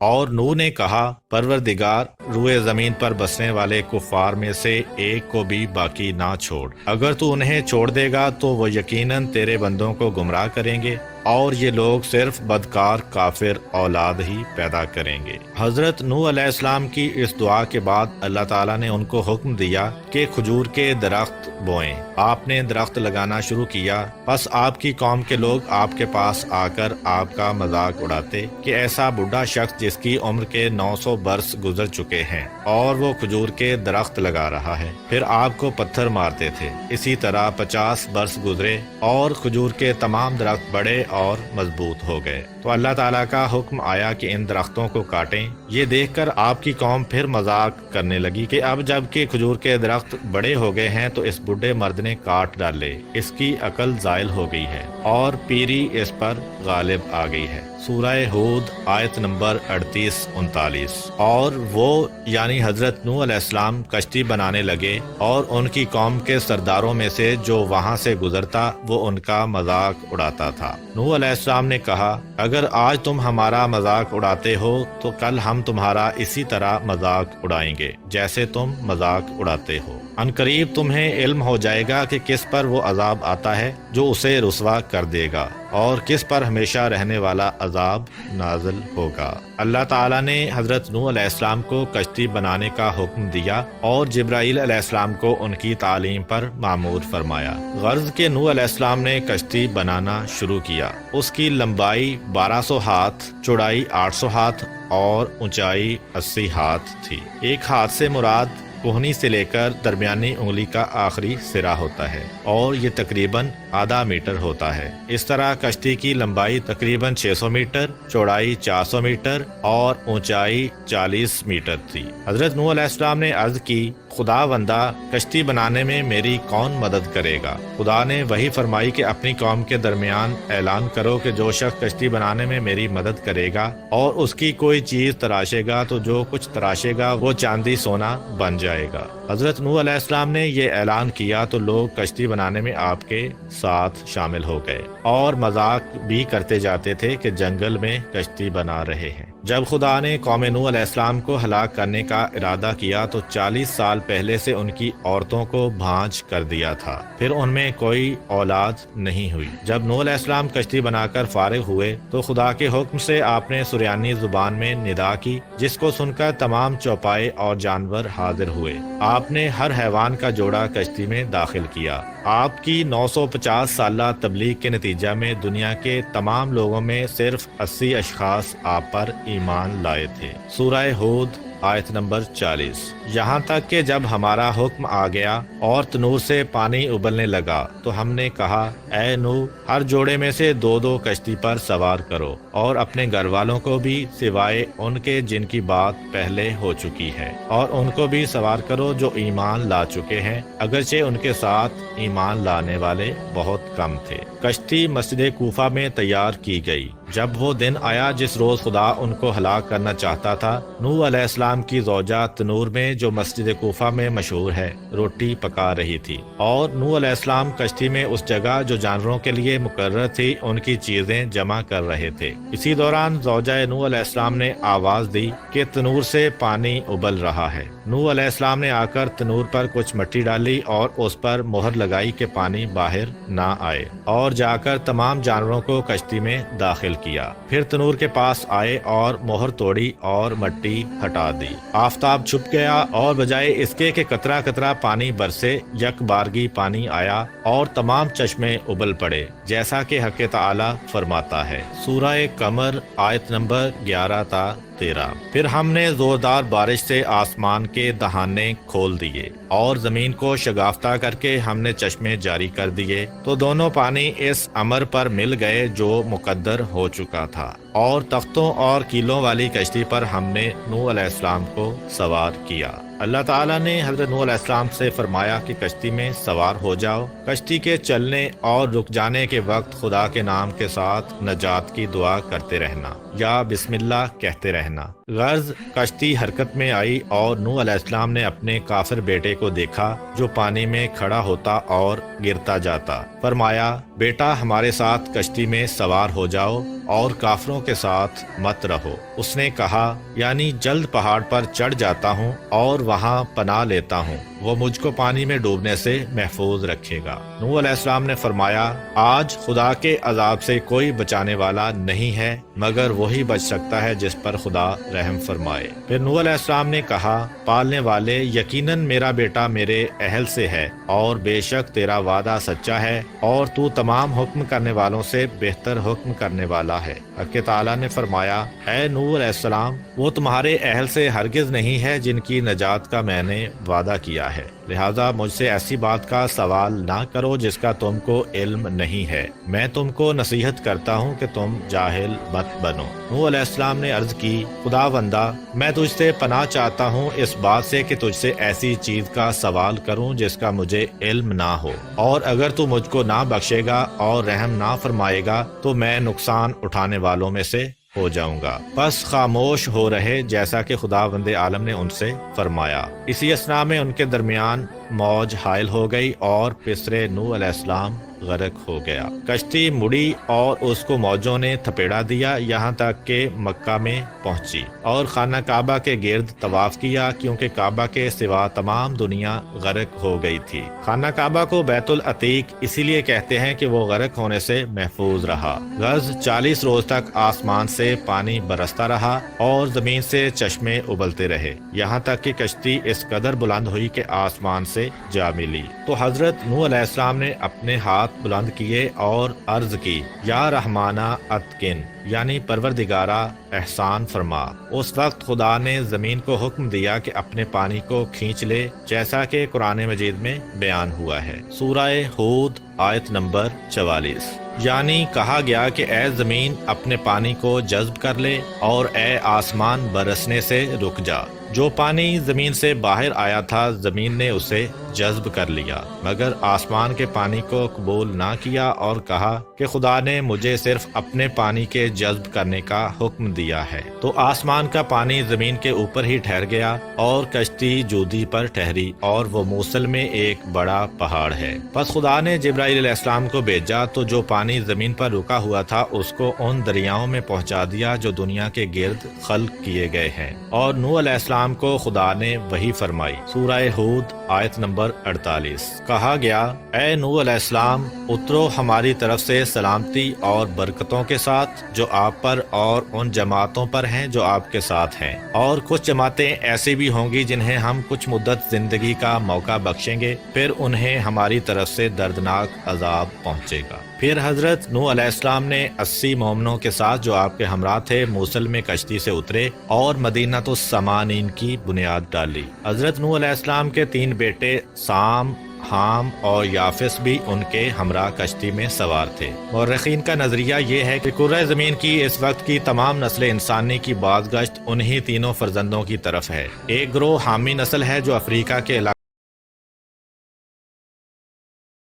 اور نوح نے کہا پروردگار روئے زمین پر بسنے والے کفار میں سے ایک کو بھی باقی نہ چھوڑ، اگر تو انہیں چھوڑ دے گا تو وہ یقیناً تیرے بندوں کو گمراہ کریں گے اور یہ لوگ صرف بدکار کافر اولاد ہی پیدا کریں گے۔ حضرت نوح علیہ السلام کی اس دعا کے بعد اللہ تعالیٰ نے ان کو حکم دیا کہ کھجور کے درخت بوئیں۔ آپ نے درخت لگانا شروع کیا، پس آپ کی قوم کے لوگ آپ کے پاس آ کر آپ کا مذاق اڑاتے کہ ایسا بوڑھا شخص جس کی عمر کے 900 برس گزر چکے ہیں اور وہ کھجور کے درخت لگا رہا ہے، پھر آپ کو پتھر مارتے تھے۔ اسی طرح 50 برس گزرے اور کھجور کے تمام درخت بڑے اور مضبوط ہو گئے، تو اللہ تعالیٰ کا حکم آیا کہ ان درختوں کو کاٹیں۔ یہ دیکھ کر آپ کی قوم پھر مذاق کرنے لگی کہ اب جب کہ کھجور کے درخت بڑے ہو گئے ہیں تو اس بوڑھے مرد نے کاٹ ڈالے، اس کی عقل زائل ہو گئی ہے اور پیری اس پر غالب آ گئی ہے۔ سورہ ہود آیت نمبر 38-39۔ اور وہ یعنی حضرت نوح علیہ السلام کشتی بنانے لگے اور ان کی قوم کے سرداروں میں سے جو وہاں سے گزرتا وہ ان کا مذاق اڑاتا تھا۔ نوح علیہ السلام نے کہا اگر آج تم ہمارا مذاق اڑاتے ہو تو کل ہم تمہارا اسی طرح مذاق اڑائیں گے جیسے تم مذاق اڑاتے ہو۔ ان قریب تمہیں علم ہو جائے گا کہ کس پر وہ عذاب آتا ہے جو اسے رسوا کر دے گا اور کس پر ہمیشہ رہنے والا عذاب نازل ہوگا۔ اللہ تعالیٰ نے حضرت نوح علیہ السلام کو کشتی بنانے کا حکم دیا اور جبرائیل علیہ السلام کو ان کی تعلیم پر مامور فرمایا۔ غرض کہ نوح علیہ السلام نے کشتی بنانا شروع کیا۔ اس کی لمبائی 1200 ہاتھ، چوڑائی 800 ہاتھ اور اونچائی 80 ہاتھ تھی۔ ایک ہاتھ سے مراد کوہنی سے لے کر درمیانی انگلی کا آخری سرا ہوتا ہے اور یہ تقریباً آدھا میٹر ہوتا ہے۔ اس طرح کشتی کی لمبائی تقریباً 600 میٹر، چوڑائی 400 میٹر اور اونچائی 40 میٹر تھی۔ حضرت نوح علیہ السلام نے عرض کی خدا بندہ کشتی بنانے میں میری کون مدد کرے گا؟ خدا نے وہی فرمائی کہ اپنی قوم کے درمیان اعلان کرو کہ جو شخص کشتی بنانے میں میری مدد کرے گا اور اس کی کوئی چیز تراشے گا تو جو کچھ تراشے گا وہ چاندی سونا بن جائے گا۔ حضرت نوح علیہ السلام نے یہ اعلان کیا تو لوگ کشتی بنانے میں آپ کے ساتھ شامل ہو گئے اور مذاق بھی کرتے جاتے تھے کہ جنگل میں کشتی بنا رہے ہیں۔ جب خدا نے قوم نوح علیہ السلام کو ہلاک کرنے کا ارادہ کیا تو 40 سال پہلے سے ان کی عورتوں کو بھانج کر دیا تھا، پھر ان میں کوئی اولاد نہیں ہوئی۔ جب نوح علیہ السلام کشتی بنا کر فارغ ہوئے تو خدا کے حکم سے آپ نے سریانی زبان میں ندا کی، جس کو سن کر تمام چوپائے اور جانور حاضر ہوئے۔ آپ نے ہر حیوان کا جوڑا کشتی میں داخل کیا۔ آپ کی 950 سالہ تبلیغ کے نتیجہ میں دنیا کے تمام لوگوں میں صرف 80 اشخاص آپ پر ایمان لائے تھے۔ سورہ ہود آیت نمبر 40۔ یہاں تک کہ جب ہمارا حکم آ گیا اور تنور سے پانی ابلنے لگا تو ہم نے کہا اے نوح، ہر جوڑے میں سے 2 کشتی پر سوار کرو اور اپنے گھر والوں کو بھی سوائے ان کے جن کی بات پہلے ہو چکی ہے، اور ان کو بھی سوار کرو جو ایمان لا چکے ہیں، اگرچہ ان کے ساتھ ایمان لانے والے بہت کم تھے۔ کشتی مسجد کوفہ میں تیار کی گئی۔ جب وہ دن آیا جس روز خدا ان کو ہلاک کرنا چاہتا تھا، نوح علیہ السلام کی زوجہ تنور میں جو مسجد کوفہ میں مشہور ہے روٹی پکا رہی تھی، اور نوح علیہ السلام کشتی میں اس جگہ جو جانوروں کے لیے مقرر تھی ان کی چیزیں جمع کر رہے تھے۔ اسی دوران زوجہ نوح علیہ السلام نے آواز دی کہ تنور سے پانی ابل رہا ہے۔ نوح علیہ السلام نے آ کر تنور پر کچھ مٹی ڈالی اور اس پر مہر لگائی کہ پانی باہر نہ آئے، اور جا کر تمام جانوروں کو کشتی میں داخل کیا۔ پھر تنور کے پاس آئے اور مہر توڑی اور مٹی ہٹا دی۔ آفتاب چھپ گیا اور بجائے اس کے کہ قطرہ قطرہ پانی برسے، یک بارگی پانی آیا اور تمام چشمے ابل پڑے، جیسا کہ حق تعالی فرماتا ہے۔ سورہ قمر آیت نمبر 11 تا 13۔ پھر ہم نے زوردار بارش سے آسمان کے دہانے کھول دیے اور زمین کو شگافتہ کر کے ہم نے چشمے جاری کر دیے، تو دونوں پانی اس امر پر مل گئے جو مقدر ہو چکا تھا، اور تختوں اور کیلوں والی کشتی پر ہم نے نوح علیہ السلام کو سوار کیا۔ اللہ تعالیٰ نے حضرت نوح علیہ السلام سے فرمایا کہ کشتی میں سوار ہو جاؤ۔ کشتی کے چلنے اور رک جانے کے وقت خدا کے نام کے ساتھ نجات کی دعا کرتے رہنا یا بسم اللہ کہتے رہنا۔ غرض کشتی حرکت میں آئی اور نوح علیہ السلام نے اپنے کافر بیٹے کو دیکھا جو پانی میں کھڑا ہوتا اور گرتا جاتا۔ فرمایا بیٹا ہمارے ساتھ کشتی میں سوار ہو جاؤ اور کافروں کے ساتھ مت رہو۔ اس نے کہا یعنی جلد پہاڑ پر چڑھ جاتا ہوں اور وہاں پناہ لیتا ہوں، وہ مجھ کو پانی میں ڈوبنے سے محفوظ رکھے گا۔ نوح علیہ السلام نے فرمایا آج خدا کے عذاب سے کوئی بچانے والا نہیں ہے مگر وہی بچ سکتا ہے جس پر خدا رحم فرمائے۔ پھر نوح علیہ السلام نے کہا پالنے والے، یقیناً میرا بیٹا میرے اہل سے ہے اور بے شک تیرا وعدہ سچا ہے اور تو تمام حکم کرنے والوں سے بہتر حکم کرنے والا ہے۔ حق تعالیٰ نے فرمایا اے نوح علیہ السلام، وہ تمہارے اہل سے ہرگز نہیں ہے جن کی نجات کا میں نے وعدہ کیا ہے، لہذا مجھ سے ایسی بات کا سوال نہ کرو جس کا تم کو علم نہیں ہے، میں تم کو نصیحت کرتا ہوں کہ تم جاہل مت بنو۔ نوح علیہ السلام نے عرض کی خدا بندہ، میں تجھ سے پناہ چاہتا ہوں اس بات سے کہ تجھ سے ایسی چیز کا سوال کروں جس کا مجھے علم نہ ہو، اور اگر تو مجھ کو نہ بخشے گا اور رحم نہ فرمائے گا تو میں نقصان اٹھانے والوں میں سے ہو جاؤں گا۔ بس خاموش ہو رہے جیسا کہ خداوند عالم نے ان سے فرمایا۔ اسی اثنا میں ان کے درمیان موج حائل ہو گئی اور پسرے نوح علیہ السلام غرق ہو گیا۔ کشتی مڑی اور اس کو موجوں نے تھپیڑا دیا یہاں تک کہ مکہ میں پہنچی اور خانہ کعبہ کے گرد طواف کیا، کیونکہ کعبہ کے سوا تمام دنیا غرق ہو گئی تھی۔ خانہ کعبہ کو بیت العتیق اسی لیے کہتے ہیں کہ وہ غرق ہونے سے محفوظ رہا۔ غرض 40 روز تک آسمان سے پانی برستا رہا اور زمین سے چشمے ابلتے رہے، یہاں تک کہ کشتی اس قدر بلند ہوئی کہ آسمان سے جا ملی۔ تو حضرت نوح علیہ السلام نے اپنے ہاتھ بلند کیے اور عرض کی یا رحمانہ اتقن، یعنی پروردگارہ احسان فرما۔ اس وقت خدا نے زمین کو حکم دیا کہ اپنے پانی کو کھینچ لے، جیسا کہ قرآن مجید میں بیان ہوا ہے۔ سورہ ہود آیت نمبر 44۔ یعنی کہا گیا کہ اے زمین اپنے پانی کو جذب کر لے اور اے آسمان برسنے سے رک جا۔ جو پانی زمین سے باہر آیا تھا زمین نے اسے جذب کر لیا، مگر آسمان کے پانی کو قبول نہ کیا اور کہا کہ خدا نے مجھے صرف اپنے پانی کے جذب کرنے کا حکم دیا ہے۔ تو آسمان کا پانی زمین کے اوپر ہی ٹھہر گیا اور کشتی جودی پر ٹھہری، اور وہ موصل میں ایک بڑا پہاڑ ہے۔ پس خدا نے جبرائیل علیہ السلام کو بھیجا تو جو پانی زمین پر رکا ہوا تھا اس کو ان دریاؤں میں پہنچا دیا جو دنیا کے گرد خلق کیے گئے ہیں، اور نوح علیہ السلام کو خدا نے وحی فرمائی۔ سورہ ہود آیت نمبر 48۔ کہا گیا اے نوح علیہ السلام اترو ہماری طرف سے سلامتی اور برکتوں کے ساتھ جو آپ پر اور ان جماعتوں پر ہیں جو آپ کے ساتھ ہیں، اور کچھ جماعتیں ایسی بھی ہوں گی جنہیں ہم کچھ مدت زندگی کا موقع بخشیں گے، پھر انہیں ہماری طرف سے دردناک عذاب پہنچے گا۔ پھر حضرت نوح علیہ السلام نے 80 مومنوں کے ساتھ جو آپ کے ہمراہ تھے موصل میں کشتی سے اترے اور مدینہ السمانین کی بنیاد ڈالی۔ حضرت نوح علیہ السلام کے 3 بیٹے سام، حام اور یافس بھی ان کے ہمراہ کشتی میں سوار تھے۔ مورخین کا نظریہ یہ ہے کہ کرۂ زمین کی اس وقت کی تمام نسل انسانی کی بازگشت انہی تینوں فرزندوں کی طرف ہے۔ ایک گروہ حامی نسل ہے جو افریقہ کے علاقے